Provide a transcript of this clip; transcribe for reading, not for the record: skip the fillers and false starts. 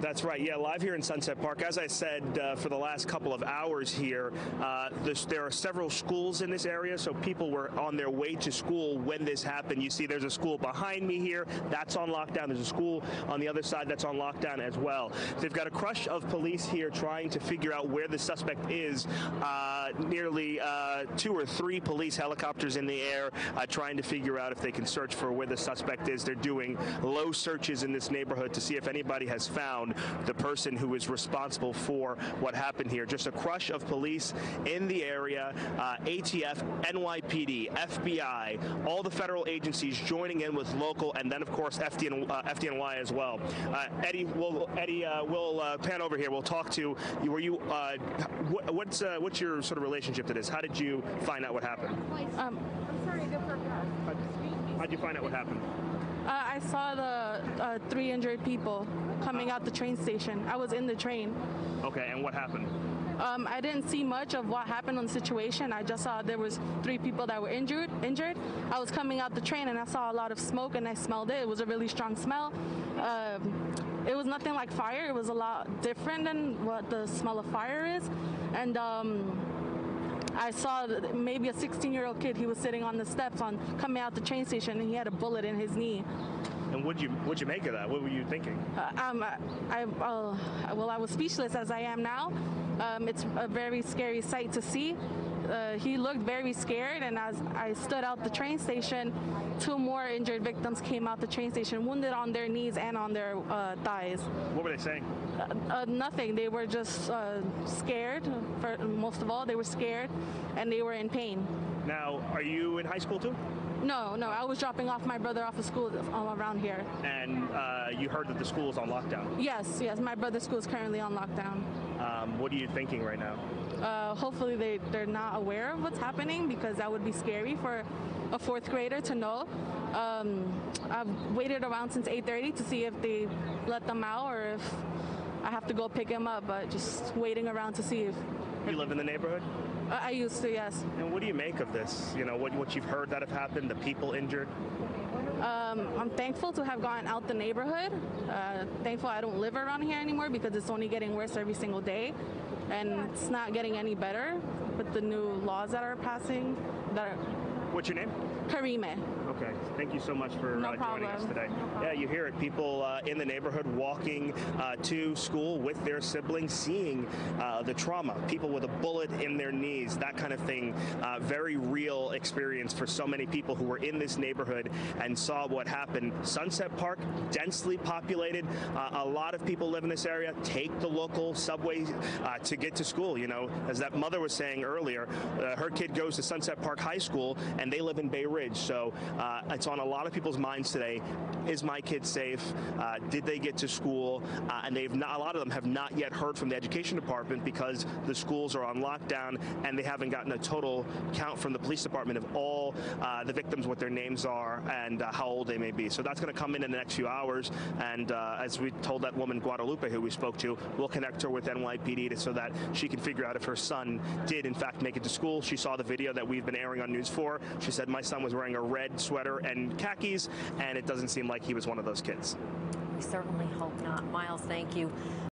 That's right. Yeah, live here in Sunset Park. As I said, for the last couple of hours here, there are several schools in this area, so people were on their way to school when this happened. You see there's a school behind me here. That's on lockdown. There's a school on the other side that's on lockdown as well. They've got a crush of police here trying to figure out where the suspect is. Nearly 2 or 3 police helicopters in the air trying to figure out if they can search for where the suspect is. They're doing low searches in this neighborhood to see if anybody has found the person who is responsible for what happened here. Just a crush of police in the area, ATF, NYPD, FBI, all the federal agencies joining in with local, and then of course FDNY as well. Eddie, we'll pan over here. We'll talk to you. Were you? What's your sort of relationship to this? How did you find out what happened? I'm sorry, How'd you find out what happened? I saw the 3 injured people coming out the train station. I was in the train. Okay, and what happened? I didn't see much of what happened on the situation. I just saw there was 3 people that were injured. I was coming out the train and I saw a lot of smoke and I smelled it. It was a really strong smell. It was nothing like fire. It was a lot different than what the smell of fire is. And I saw maybe a 16-year-old kid. He was sitting on the steps coming out the train station, and he had a bullet in his knee. And what'd you make of that? What were you thinking? I was speechless as I am now. It's a very scary sight to see. He looked very scared, and as I stood out the train station, 2 more injured victims came out the train station, wounded on their knees and on their thighs. What were they saying? Nothing. They were just scared. For most of all, they were scared, and they were in pain. Now, are you in high school too? No. I was dropping off my brother off of school around here. And you heard that the school is on lockdown? Yes. My brother's school is currently on lockdown. What are you thinking right now? Hopefully they're not aware of what's happening, because that would be scary for a 4th grader to know. I've waited around since 8:30 to see if they let them out or if I have to go pick him up, but just waiting around to see if... You live in the neighborhood? I used to, yes. And what do you make of this? You know, what you've heard that have happened, the people injured? I'm thankful to have gotten out the neighborhood. Thankful I don't live around here anymore, because it's only getting worse every single day. And it's not getting any better with the new laws that are passing. What's your name? Karime. Okay, thank you so much for joining us today. Yeah, you hear it. People in the neighborhood walking to school with their siblings, seeing the trauma, people with a bullet in their knees, that kind of thing. Very real experience for so many people who were in this neighborhood and saw what happened. Sunset Park, densely populated. A lot of people live in this area, take the local subway to get to school. You know, as that mother was saying earlier, her kid goes to Sunset Park High School, and they live in Bay Ridge. So it's on a lot of people's minds today. Is my kid safe? Did they get to school? And a lot of them have not yet heard from the education department, because the schools are on lockdown and they haven't gotten a total count from the police department of all the victims, what their names are, and how old they may be. So that's going to come in the next few hours. And as we told that woman, Guadalupe, who we spoke to, we'll connect her with NYPD so that she can figure out if her son did in fact make it to school. She saw the video that we've been airing on News 4. She said, my son was wearing a red sweater and khakis, and it doesn't seem like he was one of those kids. We certainly hope not. Miles, thank you.